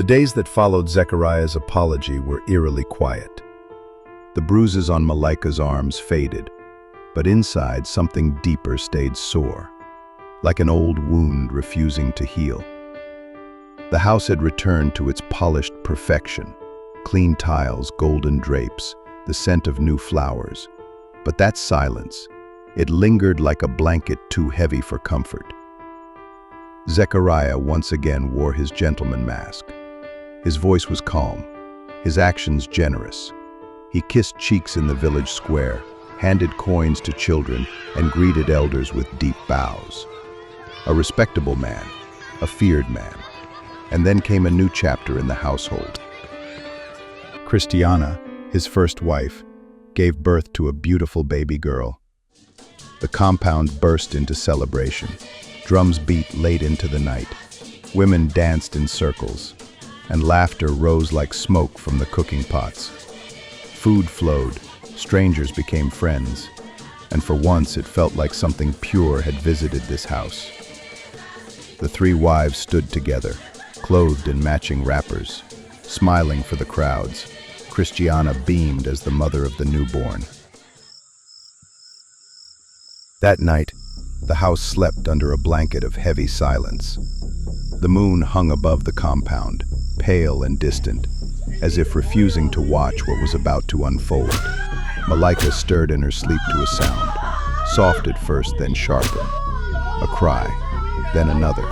The days that followed Zechariah's apology were eerily quiet. The bruises on Malaika's arms faded, but inside something deeper stayed sore, like an old wound refusing to heal. The house had returned to its polished perfection, clean tiles, golden drapes, the scent of new flowers. But that silence, it lingered like a blanket too heavy for comfort. Zechariah once again wore his gentleman mask. His voice was calm, his actions generous. He kissed cheeks in the village square, handed coins to children, and greeted elders with deep bows. A respectable man, a feared man. And then came a new chapter in the household. Christiana, his first wife, gave birth to a beautiful baby girl. The compound burst into celebration. Drums beat late into the night. Women danced in circles, and laughter rose like smoke from the cooking pots. Food flowed, strangers became friends, and for once it felt like something pure had visited this house. The three wives stood together, clothed in matching wrappers, smiling for the crowds. Christiana beamed as the mother of the newborn. That night, the house slept under a blanket of heavy silence. The moon hung above the compound, pale and distant, as if refusing to watch what was about to unfold. Malaika stirred in her sleep to a sound, soft at first, then sharper. A cry, then another,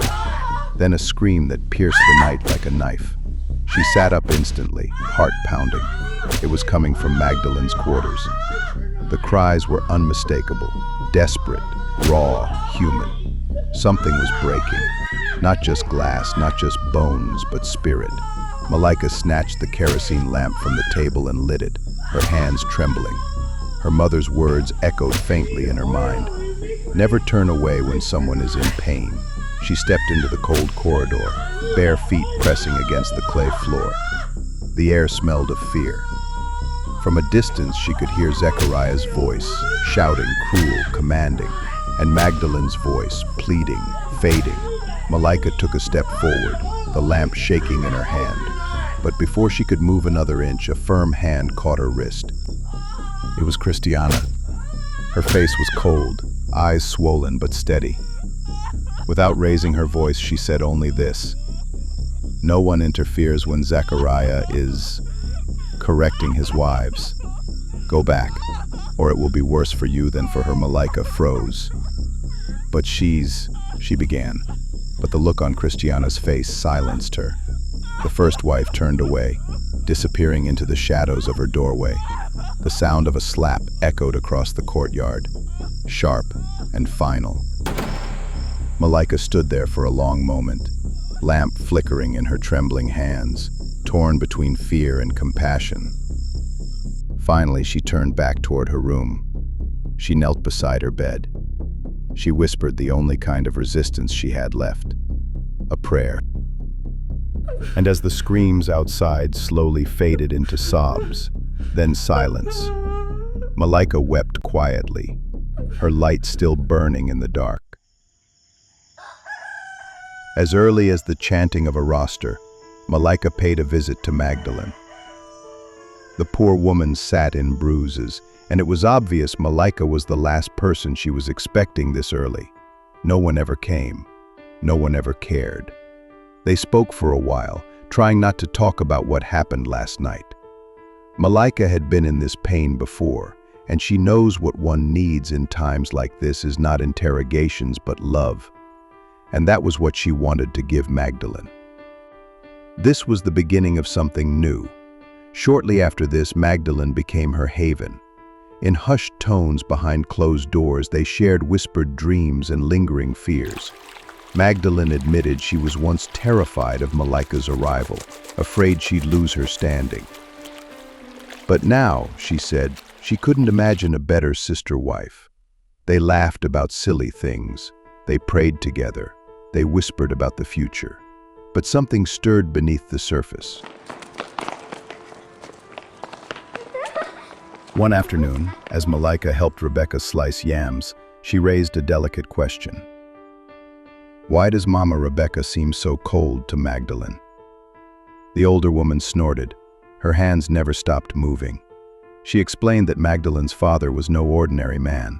then a scream that pierced the night like a knife. She sat up instantly, heart pounding. It was coming from Magdalene's quarters. The cries were unmistakable, desperate, raw, human. Something was breaking. Not just glass, not just bones, but spirit. Malaika snatched the kerosene lamp from the table and lit it, her hands trembling. Her mother's words echoed faintly in her mind. Never turn away when someone is in pain. She stepped into the cold corridor, bare feet pressing against the clay floor. The air smelled of fear. From a distance she could hear Zechariah's voice, shouting, cruel, commanding, and Magdalene's voice, pleading, fading. Malaika took a step forward, the lamp shaking in her hand. But before she could move another inch, a firm hand caught her wrist. It was Christiana. Her face was cold, eyes swollen but steady. Without raising her voice, she said only this: "No one interferes when Zechariah is correcting his wives. Go back, or it will be worse for you than for her." Malaika froze. "But she began. But the look on Christiana's face silenced her. The first wife turned away, disappearing into the shadows of her doorway. The sound of a slap echoed across the courtyard, sharp and final. Malaika stood there for a long moment, lamp flickering in her trembling hands, torn between fear and compassion. Finally, she turned back toward her room. She knelt beside her bed. She whispered the only kind of resistance she had left: a prayer. And as the screams outside slowly faded into sobs, then silence, Malaika wept quietly, her light still burning in the dark. As early as the chanting of a roster, Malaika paid a visit to Magdalene. The poor woman sat in bruises, and it was obvious Malaika was the last person she was expecting this early. No one ever came. No one ever cared. They spoke for a while, trying not to talk about what happened last night. Malaika had been in this pain before, and she knows what one needs in times like this is not interrogations but love. And that was what she wanted to give Magdalene. This was the beginning of something new. Shortly after this, Magdalene became her haven. In hushed tones behind closed doors, they shared whispered dreams and lingering fears. Magdalene admitted she was once terrified of Malaika's arrival, afraid she'd lose her standing. But now, she said, she couldn't imagine a better sister-wife. They laughed about silly things. They prayed together. They whispered about the future. But something stirred beneath the surface. One afternoon, as Malaika helped Rebecca slice yams, she raised a delicate question. Why does Mama Rebecca seem so cold to Magdalene? The older woman snorted. Her hands never stopped moving. She explained that Magdalene's father was no ordinary man,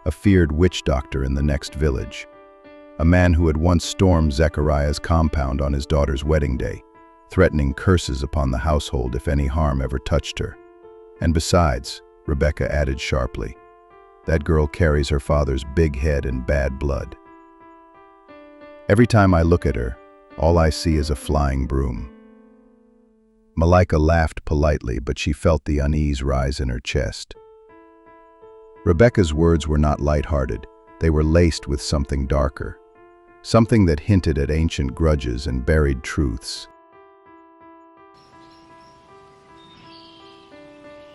a feared witch doctor in the next village, a man who had once stormed Zechariah's compound on his daughter's wedding day, threatening curses upon the household if any harm ever touched her. And besides, Rebecca added sharply, that girl carries her father's big head and bad blood. Every time I look at her, all I see is a flying broom. Malaika laughed politely, but she felt the unease rise in her chest. Rebecca's words were not light-hearted. They were laced with something darker, something that hinted at ancient grudges and buried truths.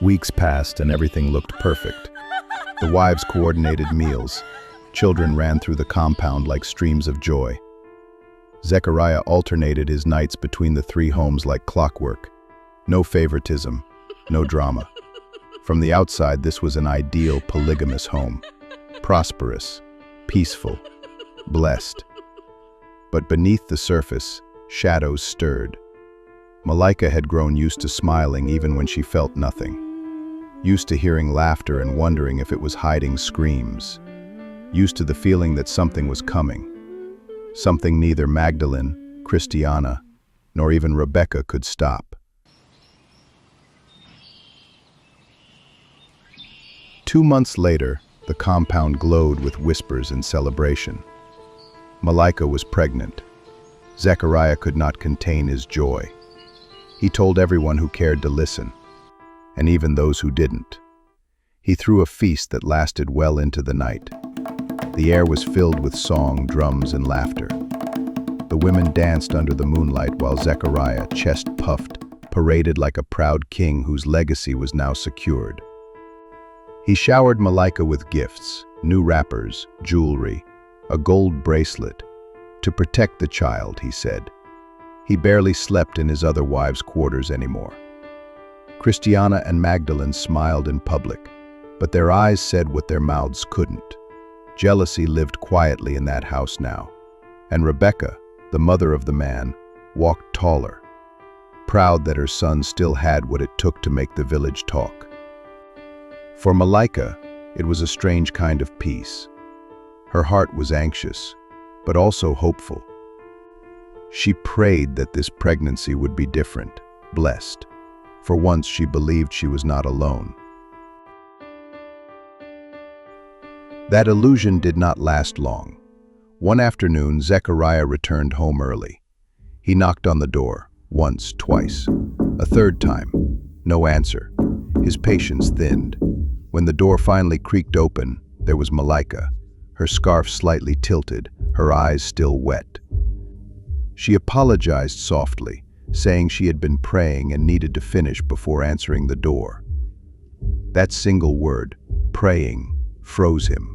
Weeks passed and everything looked perfect. The wives coordinated meals. Children ran through the compound like streams of joy. Zechariah alternated his nights between the three homes like clockwork. No favoritism, no drama. From the outside, this was an ideal polygamous home. Prosperous, peaceful, blessed. But beneath the surface, shadows stirred. Malaika had grown used to smiling even when she felt nothing. Used to hearing laughter and wondering if it was hiding screams. Used to the feeling that something was coming. Something neither Magdalene, Christiana, nor even Rebecca could stop. 2 months later, the compound glowed with whispers and celebration. Malaika was pregnant. Zechariah could not contain his joy. He told everyone who cared to listen, and even those who didn't. He threw a feast that lasted well into the night. The air was filled with song, drums, and laughter. The women danced under the moonlight while Zechariah, chest puffed, paraded like a proud king whose legacy was now secured. He showered Malaika with gifts, new wrappers, jewelry, a gold bracelet, to protect the child, he said. He barely slept in his other wives' quarters anymore. Christiana and Magdalene smiled in public, but their eyes said what their mouths couldn't. Jealousy lived quietly in that house now, and Rebecca, the mother of the man, walked taller, proud that her son still had what it took to make the village talk. For Malaika, it was a strange kind of peace. Her heart was anxious, but also hopeful. She prayed that this pregnancy would be different, blessed. For once she believed she was not alone. That illusion did not last long. One afternoon, Zechariah returned home early. He knocked on the door, once, twice. A third time, no answer. His patience thinned. When the door finally creaked open, there was Malaika, her scarf slightly tilted, her eyes still wet. She apologized softly, saying she had been praying and needed to finish before answering the door. That single word, praying, froze him.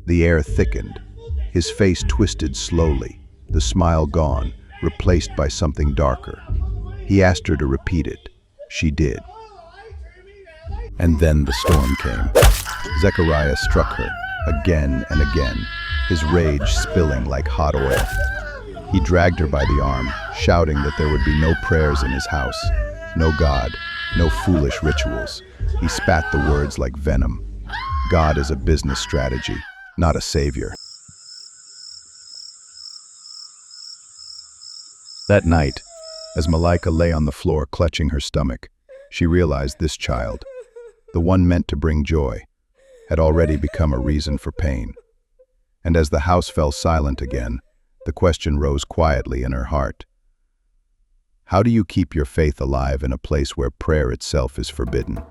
The air thickened. His face twisted slowly, the smile gone, replaced by something darker. He asked her to repeat it. She did. And then the storm came. Zechariah struck her, again and again, his rage spilling like hot oil. He dragged her by the arm, shouting that there would be no prayers in his house, no God, no foolish rituals. He spat the words like venom. God is a business strategy, not a savior. That night, as Malaika lay on the floor clutching her stomach, she realized this child, the one meant to bring joy, had already become a reason for pain. And as the house fell silent again, the question rose quietly in her heart. How do you keep your faith alive in a place where prayer itself is forbidden?